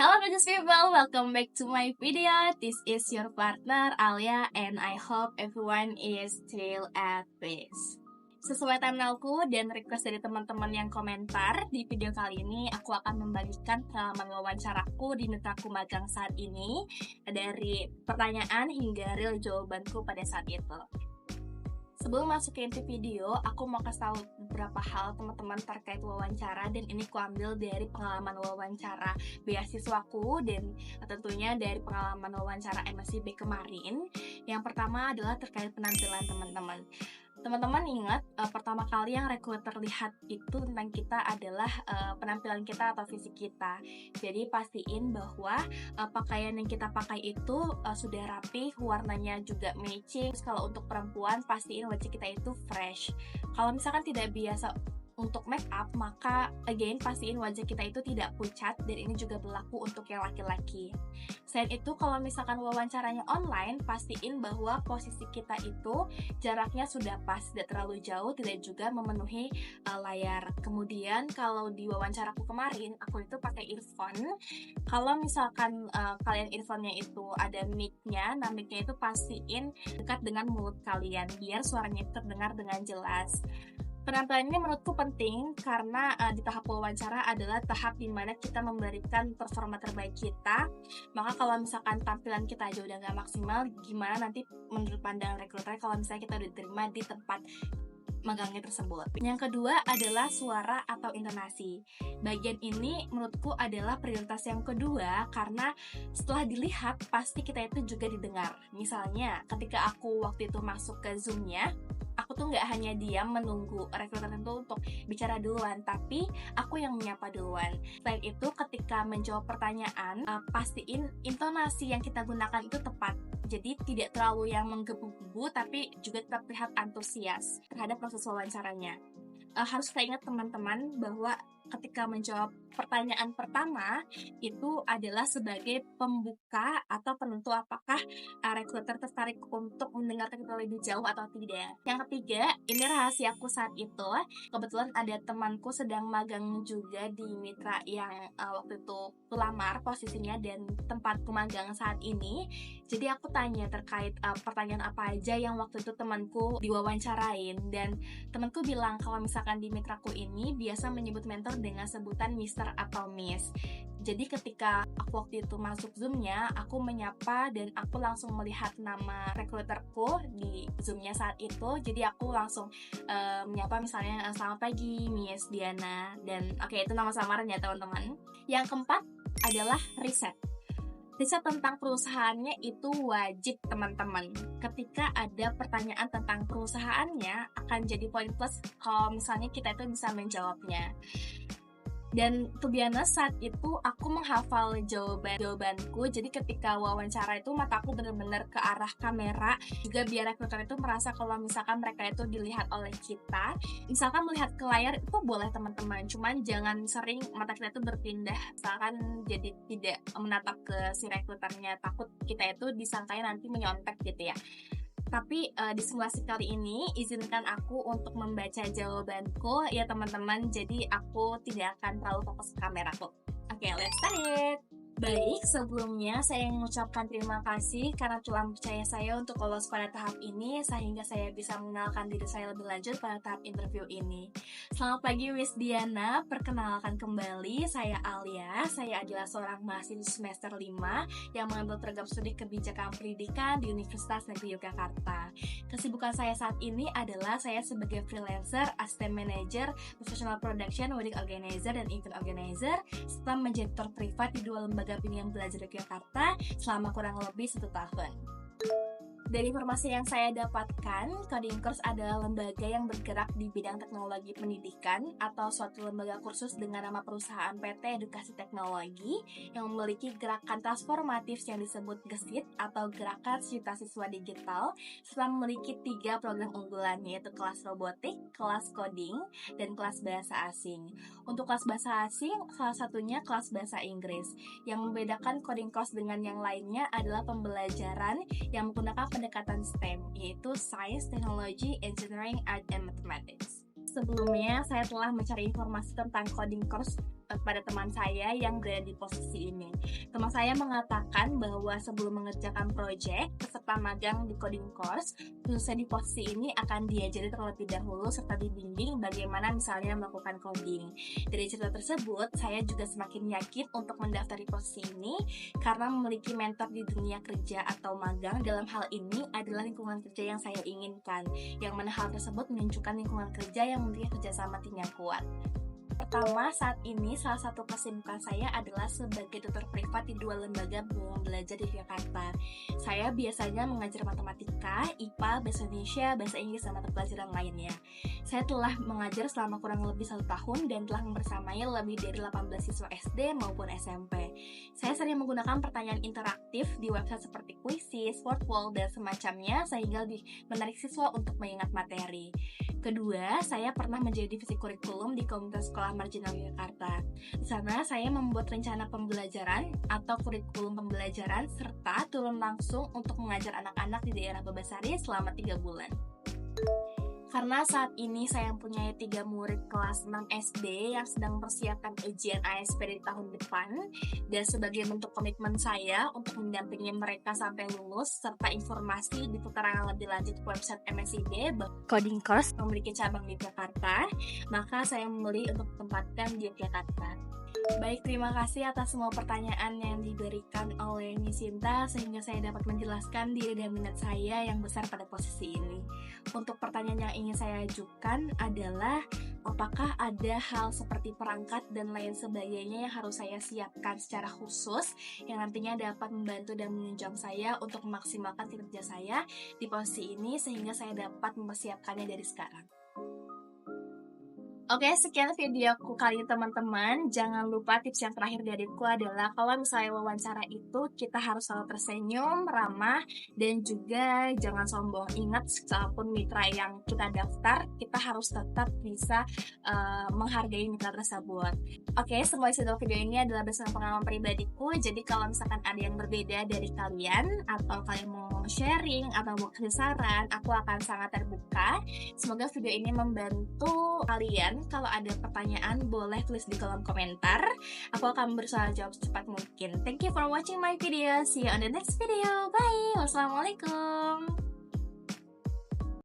Hello gorgeous people, welcome back to my video. This is your partner Alia and I hope everyone is still at peace. Sesuai thumbnailku dan request dari teman-teman yang komentar, di video kali ini aku akan membagikan pengalaman wawancaraku di mitraku magang saat ini, dari pertanyaan hingga real jawabanku pada saat itu. Sebelum masuk ke inti video, aku mau kasih tahu beberapa hal teman-teman terkait wawancara, dan ini kuambil dari pengalaman wawancara beasiswaku dan tentunya dari pengalaman wawancara MSIB kemarin. Yang pertama adalah terkait penampilan teman-teman. Teman-teman ingat, pertama kali yang recruiter lihat itu tentang kita adalah penampilan kita atau fisik kita. Jadi pastiin bahwa pakaian yang kita pakai itu sudah rapi, warnanya juga matching. Kalau untuk perempuan, pastiin wajah kita itu fresh. Kalau misalkan tidak biasa untuk make up, maka again pastiin wajah kita itu tidak pucat, dan ini juga berlaku untuk yang laki-laki. Selain itu, kalau misalkan wawancaranya online, pastiin bahwa posisi kita itu jaraknya sudah pas, tidak terlalu jauh, tidak juga memenuhi layar. Kemudian kalau di wawancaraku kemarin, aku itu pakai earphone. Kalau misalkan kalian earphone-nya itu ada mic-nya, nah mic-nya itu pastiin dekat dengan mulut kalian biar suaranya terdengar dengan jelas. Penampilan ini menurutku penting karena di tahap wawancara adalah tahap dimana kita memberikan performa terbaik kita. Maka kalau misalkan tampilan kita aja udah gak maksimal, gimana nanti menurut pandangan rekruter kalau misalnya kita udah diterima di tempat magangnya tersebut. Yang kedua adalah suara atau intonasi. Bagian ini menurutku adalah prioritas yang kedua karena setelah dilihat pasti kita itu juga didengar. Misalnya ketika aku waktu itu masuk ke Zoom-nya, aku tuh nggak hanya diam menunggu rekruter itu untuk bicara duluan, tapi aku yang menyapa duluan. Selain itu, ketika menjawab pertanyaan, pastiin intonasi yang kita gunakan itu tepat. Jadi tidak terlalu yang menggebu-gebu, tapi juga tetap terlihat antusias terhadap proses wawancaranya. Harus kita ingat teman-teman bahwa ketika menjawab pertanyaan pertama itu adalah sebagai pembuka atau penentu apakah rekruter tertarik untuk mendengarkan kita lebih jauh atau tidak. Yang ketiga, ini rahasiaku saat itu. Kebetulan ada temanku sedang magang juga di mitra yang waktu itu lamar posisinya dan tempatku magang saat ini. Jadi aku tanya terkait pertanyaan apa aja yang waktu itu temanku diwawancarain, dan temanku bilang kalau misalkan di mitraku ini biasa menyebut mentor dengan sebutan Mr. atau Miss. Jadi ketika aku waktu itu masuk Zoom-nya, aku menyapa dan aku langsung melihat nama rekruterku di Zoom-nya saat itu. Jadi aku langsung menyapa misalnya, selamat pagi Miss Diana, dan oke, itu nama samarannya teman-teman. Yang keempat adalah riset. Riset tentang perusahaannya itu wajib teman-teman. Ketika ada pertanyaan tentang perusahaannya, akan jadi poin plus kalau misalnya kita itu bisa menjawabnya. Dan to be honest, saat itu aku menghafal jawabanku. Jadi ketika wawancara itu mataku benar-benar ke arah kamera, juga biar rekruter itu merasa kalau misalkan mereka itu dilihat oleh kita. Misalkan melihat ke layar itu boleh teman-teman, cuman jangan sering mata kita itu berpindah, misalkan jadi tidak menatap ke si rekruternya, takut kita itu disangkai nanti menyontek gitu ya. Tapi di simulasi kali ini izinkan aku untuk membaca jawabanku ya teman-teman, jadi aku tidak akan terlalu fokus ke kameraku. Oke, let's start it! Baik, sebelumnya saya mengucapkan terima kasih karena telah percaya saya untuk lolos pada tahap ini, sehingga saya bisa mengenalkan diri saya lebih lanjut pada tahap interview ini. Selamat pagi Miss Diana, perkenalkan kembali, saya Alia. Saya adalah seorang mahasiswa semester 5 yang mengambil program studi kebijakan pendidikan di Universitas Negeri Yogyakarta. Kesibukan saya saat ini adalah saya sebagai freelancer, assistant manager, professional production, wedding organizer, dan event organizer, serta menjadi tutor privat di 2 lembaga bimbingan belajar di Yogyakarta selama kurang lebih 1 tahun. Dari informasi yang saya dapatkan, Coding Course adalah lembaga yang bergerak di bidang teknologi pendidikan atau suatu lembaga kursus dengan nama perusahaan PT Edukasi Teknologi yang memiliki gerakan transformatif yang disebut GESIT atau Gerakan Cita Siswa Digital, serta memiliki 3 program unggulan, yaitu kelas robotik, kelas coding, dan kelas bahasa asing. Untuk kelas bahasa asing, salah satunya kelas bahasa Inggris. Yang membedakan Coding Course dengan yang lainnya adalah pembelajaran yang menggunakan pendekatan STEM, yaitu Science, Technology, Engineering, Art, and Mathematics. Sebelumnya, saya telah mencari informasi tentang Coding Course pada teman saya yang berada di posisi ini. Teman saya mengatakan bahwa sebelum mengerjakan proyek peserta magang di coding course, khususnya di posisi ini akan diajari terlebih dahulu serta dibimbing bagaimana misalnya melakukan coding. Dari cerita tersebut, saya juga semakin yakin untuk mendaftar di posisi ini karena memiliki mentor di dunia kerja atau magang. Dalam hal ini adalah lingkungan kerja yang saya inginkan, yang mana hal tersebut menunjukkan lingkungan kerja yang memiliki kerjasama tim yang kuat. Pertama, saat ini salah satu kesibukan saya adalah sebagai tutor privat di 2 lembaga bimbingan belajar di Jakarta. Saya biasanya mengajar matematika, IPA, bahasa Indonesia, bahasa Inggris, dan mata pelajaran lainnya. Saya telah mengajar selama kurang lebih 1 tahun dan telah membersamai lebih dari 18 siswa SD maupun SMP. Saya sering menggunakan pertanyaan interaktif di website seperti Quizizz, Wordwall, dan semacamnya sehingga lebih menarik siswa untuk mengingat materi. Kedua, saya pernah menjadi divisi kurikulum di Komunitas Sekolah Marginal Jakarta. Di sana, saya membuat rencana pembelajaran atau kurikulum pembelajaran serta turun langsung untuk mengajar anak-anak di daerah Babasari selama 3 bulan. Karena saat ini saya mempunyai 3 murid kelas 6 SD yang sedang mempersiapkan ujian ASP di tahun depan, dan sebagai bentuk komitmen saya untuk mendampingi mereka sampai lulus serta informasi di keterangan lebih lanjut website MSID Coding Course memiliki cabang di Jakarta, maka saya memilih untuk ditempatkan di Jakarta. Baik, terima kasih atas semua pertanyaan yang diberikan oleh Miss Sinta sehingga saya dapat menjelaskan diri dan minat saya yang besar pada posisi ini. Untuk pertanyaan yang ingin saya ajukan adalah apakah ada hal seperti perangkat dan lain sebagainya yang harus saya siapkan secara khusus yang nantinya dapat membantu dan menunjang saya untuk memaksimalkan kinerja saya di posisi ini sehingga saya dapat mempersiapkannya dari sekarang. Oke, sekian videoku kali ini teman-teman. Jangan lupa tips yang terakhir dariku adalah kalau misalnya wawancara itu kita harus selalu tersenyum, ramah, dan juga jangan sombong. Ingat, walaupun mitra yang kita daftar, kita harus tetap bisa menghargai mitra tersebut. Oke, semua isi dalam video ini adalah berdasarkan pengalaman pribadiku. Jadi kalau misalkan ada yang berbeda dari kalian atau kalian mau sharing atau mau kasih saran, aku akan sangat terbuka. Semoga video ini membantu kalian. Kalau ada pertanyaan boleh tulis di kolom komentar. Aku akan berusaha jawab secepat mungkin. Thank you for watching my video. See you on the next video. Bye. Wassalamualaikum.